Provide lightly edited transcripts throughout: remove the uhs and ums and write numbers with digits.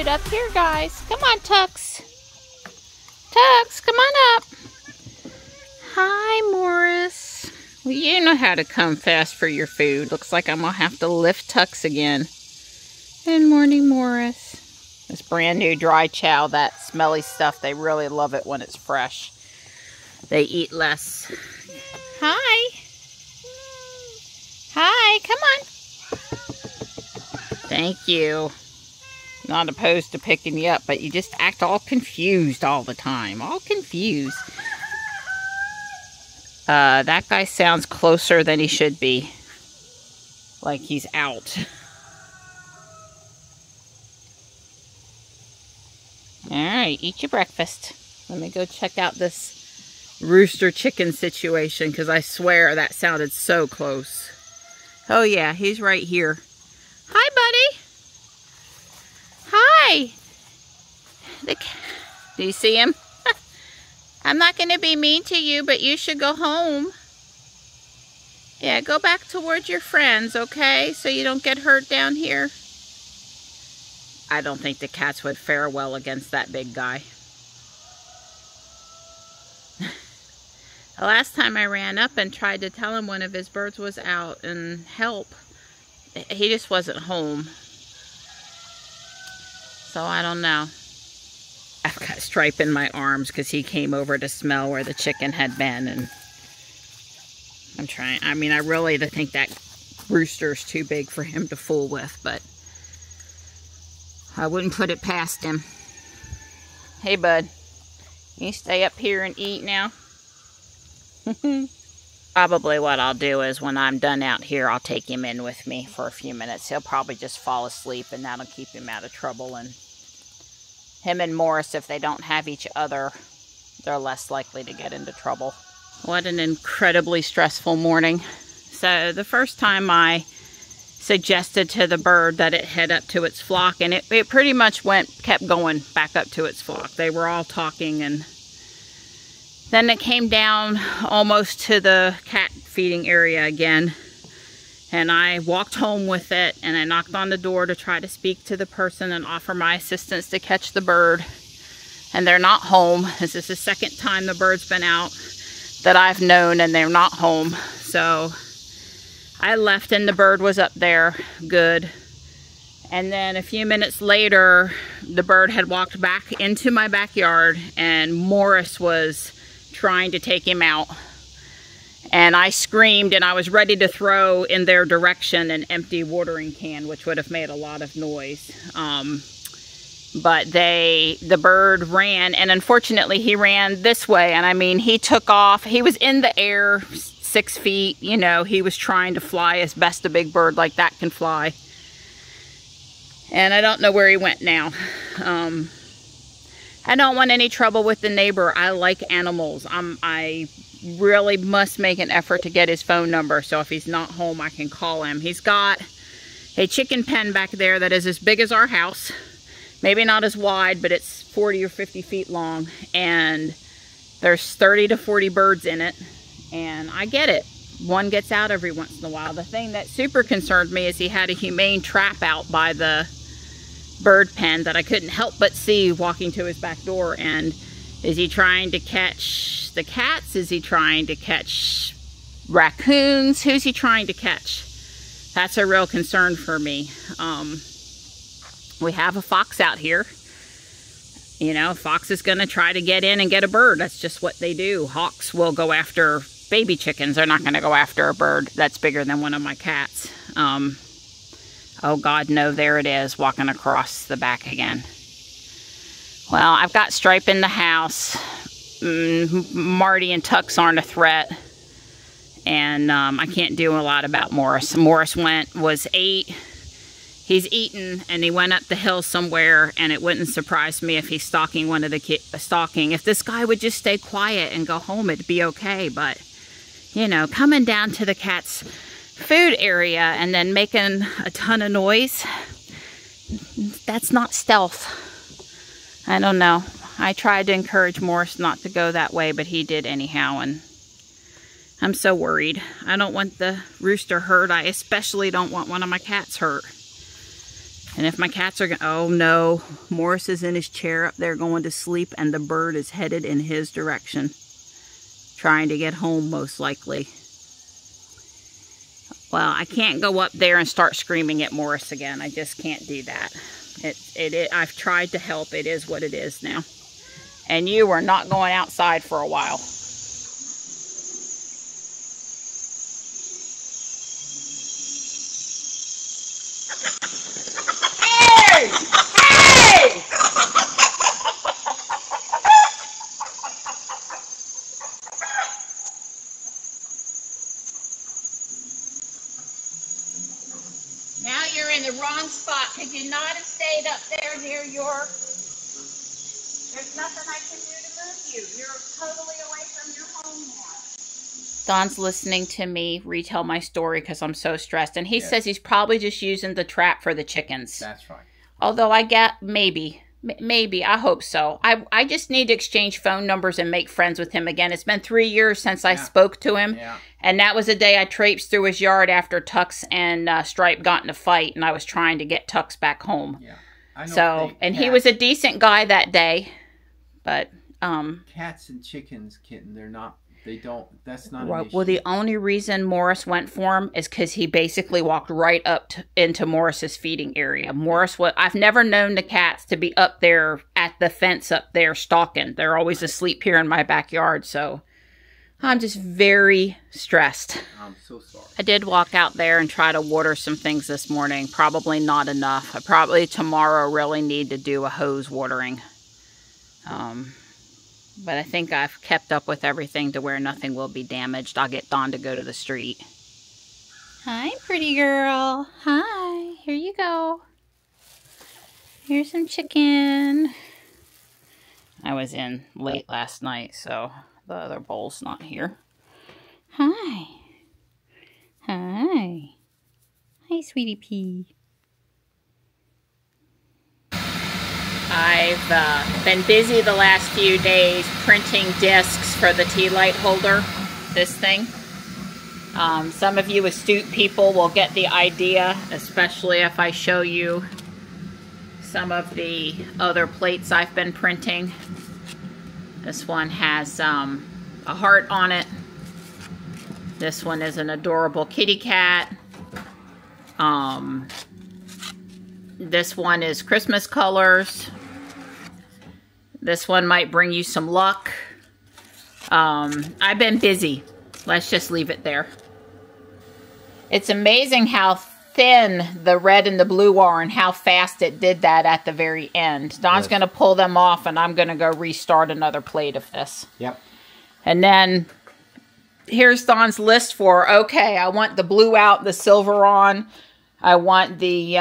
food up here, guys. Come on, Tux. Tux, come on up. Hi, Morris. Well, you know how to come fast for your food. Looks like I'm going to have to lift Tux again. Good morning, Morris. This brand new dry chow, that smelly stuff, they really love it when it's fresh. They eat less. Hi. Hi, come on. Thank you. Not opposed to picking you up, but you just act all confused all the time. All confused. That guy sounds closer than he should be. Like he's out. Alright, eat your breakfast. Let me go check out this rooster chicken situation, because I swear that sounded so close. Oh yeah, he's right here. Hi, buddy. Hi. Do you see him? I'm not going to be mean to you, but you should go home. Yeah, go back towards your friends, okay? So you don't get hurt down here. I don't think the cats would fare well against that big guy. The last time I ran up and tried to tell him one of his birds was out and help, he just wasn't home. So I don't know. I've got Stripe in my arms because he came over to smell where the chicken had been, and I'm trying. I mean, I really think that rooster's too big for him to fool with, but I wouldn't put it past him. Hey, bud. You stay up here and eat now? Probably what I'll do is when I'm done out here, I'll take him in with me for a few minutes. He'll probably just fall asleep, and that'll keep him out of trouble. And him and Morris, if they don't have each other, they're less likely to get into trouble. What an incredibly stressful morning. So the first time I suggested to the bird that it head up to its flock, and it pretty much kept going back up to its flock. They were all talking, and then it came down almost to the cat feeding area again. And I walked home with it, and I knocked on the door to try to speak to the person and offer my assistance to catch the bird. And they're not home. This is the second time the bird's been out that I've known, and they're not home. So I left, and the bird was up there, good. And then a few minutes later, the bird had walked back into my backyard, and Morris was trying to take him out. And I screamed, and I was ready to throw in their direction an empty watering can, which would have made a lot of noise. But the bird ran, and unfortunately he ran this way. And I mean, he took off. He was in the air 6 feet, you know, he was trying to fly as best a big bird like that can fly. And I don't know where he went now. I don't want any trouble with the neighbor. I like animals. I really must make an effort to get his phone number, so if he's not home, I can call him. He's got a chicken pen back there that is as big as our house. Maybe not as wide, but it's 40 or 50 feet long, and there's 30 to 40 birds in it, and I get it. One gets out every once in a while. The thing that super concerned me is he had a humane trap out by the bird pen that I couldn't help but see walking to his back door. And is he trying to catch the cats? Is he trying to catch raccoons? Who's he trying to catch? That's a real concern for me. We have a fox out here. You know, fox is going to try to get in and get a bird. That's just what they do. Hawks will go after baby chickens. They're not going to go after a bird that's bigger than one of my cats. Oh God, no, there it is, walking across the back again. Well, I've got Stripe in the house. Marty and Tux aren't a threat. And I can't do a lot about Morris. Morris was 8. He's eaten, and he went up the hill somewhere, and it wouldn't surprise me if he's stalking one of the kids. If this guy would just stay quiet and go home, it'd be okay. But, you know, coming down to the cat's food area and then making a ton of noise, that's not stealth. I don't know. I tried to encourage Morris not to go that way, but he did anyhow, and I'm so worried. I don't want the rooster hurt. I especially don't want one of my cats hurt. And if my cats are, oh no, Morris is in his chair up there going to sleep, and the bird is headed in his direction, trying to get home most likely. Well, I can't go up there and start screaming at Morris again. I just can't do that. I've tried to help. It is what it is now. And you are not going outside for a while. Hey! Hey! Now you're in the wrong spot. Could you not have stayed up there near your... There's nothing I can do to move you. You're totally away from your home now. Don's listening to me retell my story because I'm so stressed. And he says he's probably just using the trap for the chickens. That's right. Although I get maybe, I hope so. I just need to exchange phone numbers and make friends with him again. It's been 3 years since I spoke to him. Yeah. And that was the day I traipsed through his yard after Tux and Stripe got in a fight. And I was trying to get Tux back home. Yeah. I know. So, and he was a decent guy that day. But cats and chickens, kitten, that's not right. an issue. Well, the only reason Morris went for him is because he basically walked right up into Morris's feeding area. I've never known the cats to be up there at the fence up there stalking. They're always asleep here in my backyard, so I'm just very stressed. I'm so sorry. I did walk out there and try to water some things this morning. Probably not enough. I probably tomorrow really need to do a hose watering. But I think I've kept up with everything to where nothing will be damaged. I'll get Dawn to go to the street. Hi, pretty girl. Hi. Here you go. Here's some chicken. I was in late last night, so the other bowl's not here. Hi. Hi. Hi, sweetie pea. I've been busy the last few days printing discs for the tea light holder, this thing. Some of you astute people will get the idea, especially if I show you some of the other plates I've been printing. This one has a heart on it. This one is an adorable kitty cat. This one is Christmas colors. This one might bring you some luck. I've been busy. Let's just leave it there. It's amazing how thin the red and the blue are and how fast it did that at the very end. Don's going to pull them off and I'm going to go restart another plate of this. Yep. And then here's Don's list for, okay, I want the blue out, the silver on. I want the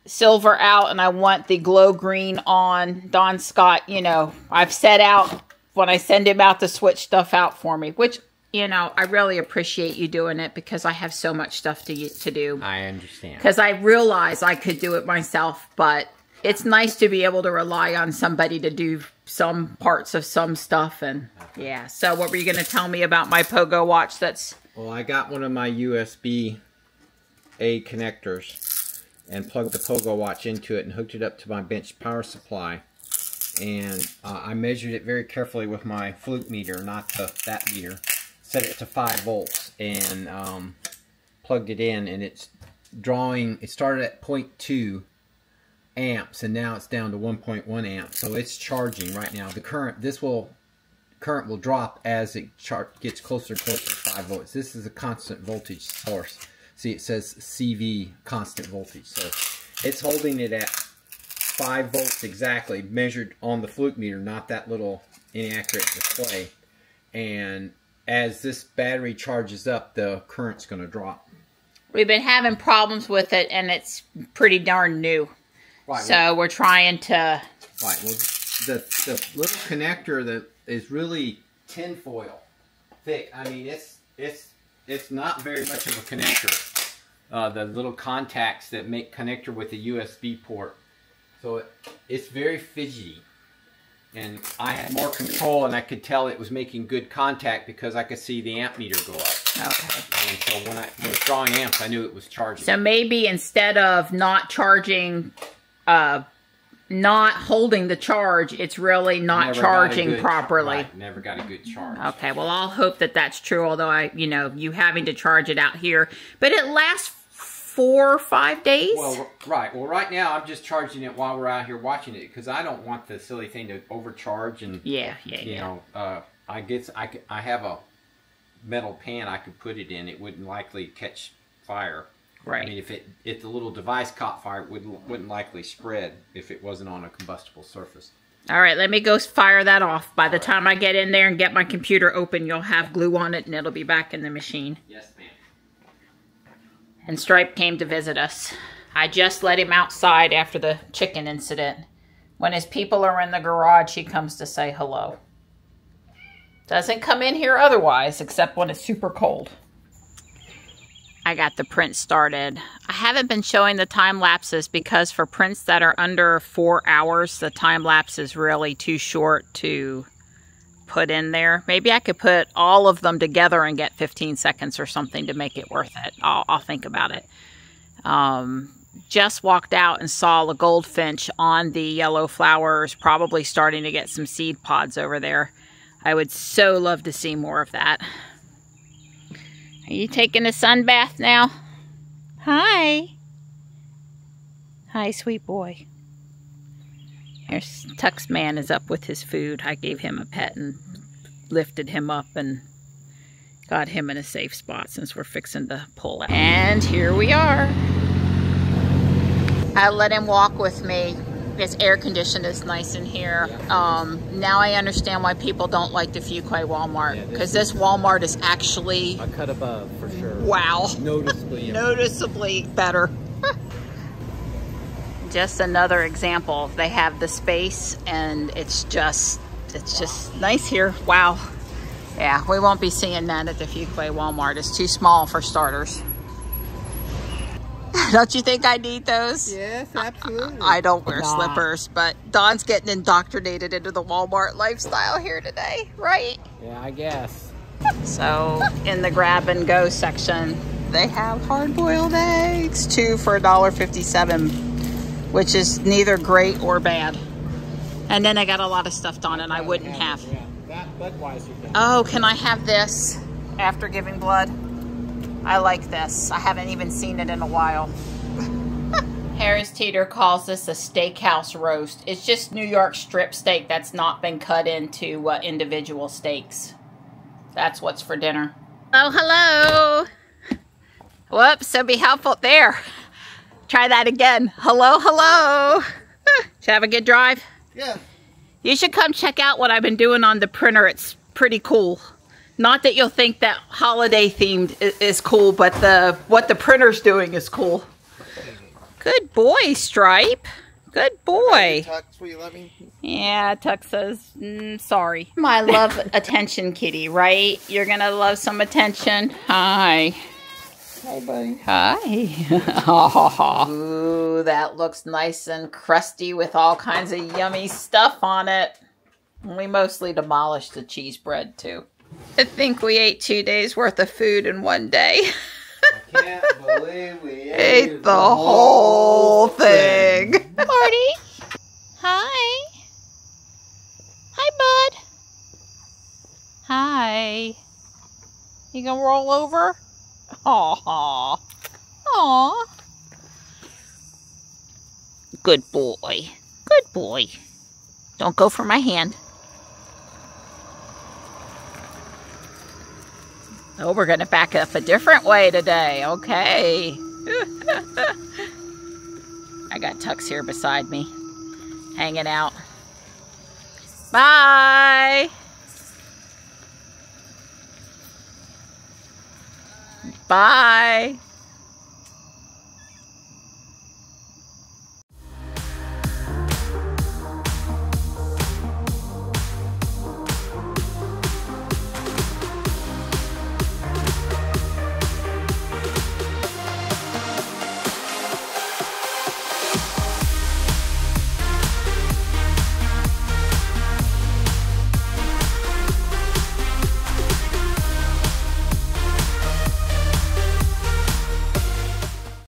silver out, and I want the glow green on. Don Scott, you know, I've set out when I send him out to switch stuff out for me, which, you know, I really appreciate you doing it because I have so much stuff to do. I understand. Because I realize I could do it myself, but it's nice to be able to rely on somebody to do some parts of some stuff. And yeah, so what were you going to tell me about my Pogo watch that's... Well, I got one of my USB-A connectors and plugged the Pogo watch into it and hooked it up to my bench power supply. And I measured it very carefully with my fluke meter, not that meter. Set it to 5 volts and plugged it in, and it's drawing. It started at 0.2 amps and now it's down to 1.1 amps. So it's charging right now. The current will drop as it gets closer and closer to 5 volts. This is a constant voltage source. See, it says CV, constant voltage. So it's holding it at 5 volts exactly, measured on the fluke meter, not that little inaccurate display. And as this battery charges up, the current's going to drop. We've been having problems with it, and it's pretty darn new. Right. So we're trying to... Right. Well, the little connector that is really tinfoil thick. I mean, it's not very much of a connector. The little contacts that make connector with the USB port. So it's very fidgety. And I had more control, and I could tell it was making good contact because I could see the amp meter go up. Okay. And so when I was drawing amps, I knew it was charging. So maybe instead of not charging, not holding the charge, it's really not charging properly. Right, never got a good charge. Okay, well, I'll hope that that's true, although you having to charge it out here. But it lasts 4 or 5 days? Well, right. Well, right now, I'm just charging it while we're out here watching it because I don't want the silly thing to overcharge. And, you know, I guess I have a metal pan I could put it in. It wouldn't likely catch fire. Right. I mean, if the little device caught fire, it wouldn't likely spread if it wasn't on a combustible surface. All right, let me go fire that off. By the time I get in there and get my computer open, you'll have glue on it and it'll be back in the machine. Yes, ma'am. And Stripe came to visit us. I just let him outside after the chicken incident. When his people are in the garage, he comes to say hello. Doesn't come in here otherwise, except when it's super cold. I got the print started. I haven't been showing the time lapses because for prints that are under 4 hours, the time lapse is really too short to put in there. Maybe I could put all of them together and get 15 seconds or something to make it worth it. I'll think about it. Just walked out and saw the goldfinch on the yellow flowers, probably starting to get some seed pods over there. I would so love to see more of that. Are you taking a sun bath now? Hi. Hi, sweet boy. Here's Tuck's man is up with his food. I gave him a pet and lifted him up and got him in a safe spot since we're fixing to pull out. And here we are. I let him walk with me. It's air conditioned, it's nice in here. Now I understand why people don't like the Fuquay Walmart, because this Walmart is actually a cut above for sure. Wow. Noticeably Noticeably better. Just another example. They have the space and it's just nice here. Wow. Yeah, we won't be seeing that at the Fuquay Walmart. It's too small for starters. Don't you think I need those? Yes, absolutely. I don't wear slippers, but Don's getting indoctrinated into the Walmart lifestyle here today, right? Yeah, I guess. So in the grab and go section, they have hard-boiled eggs, 2 for $1.57, which is neither great or bad. And then I got a lot of stuff Don and I wouldn't have. Yeah, that Budweiser. Oh, can I have this after giving blood? I like this. I haven't even seen it in a while. Harris Teeter calls this a steakhouse roast. It's just New York strip steak that's not been cut into individual steaks. That's what's for dinner. Oh, hello. Whoops, so be helpful. There. Try that again. Hello, hello. Did you have a good drive? Yeah. You should come check out what I've been doing on the printer. It's pretty cool. Not that you'll think that holiday themed is cool, but what the printer's doing is cool. Good boy, Stripe. Good boy. Tux, will you let me? Yeah, Tuck says, sorry. I love attention, kitty, right? You're going to love some attention. Hi. Hi, buddy. Hi. Ooh, that looks nice and crusty with all kinds of yummy stuff on it. We mostly demolished the cheese bread, too. I think we ate 2 days worth of food in one day. I can't believe we ate the whole thing. Marty. Hi. Hi, bud. Hi. You gonna roll over? Aw. Aw. Good boy. Good boy. Don't go for my hand. Oh, we're going to back up a different way today. Okay. I got Tux here beside me, hanging out. Bye. Bye.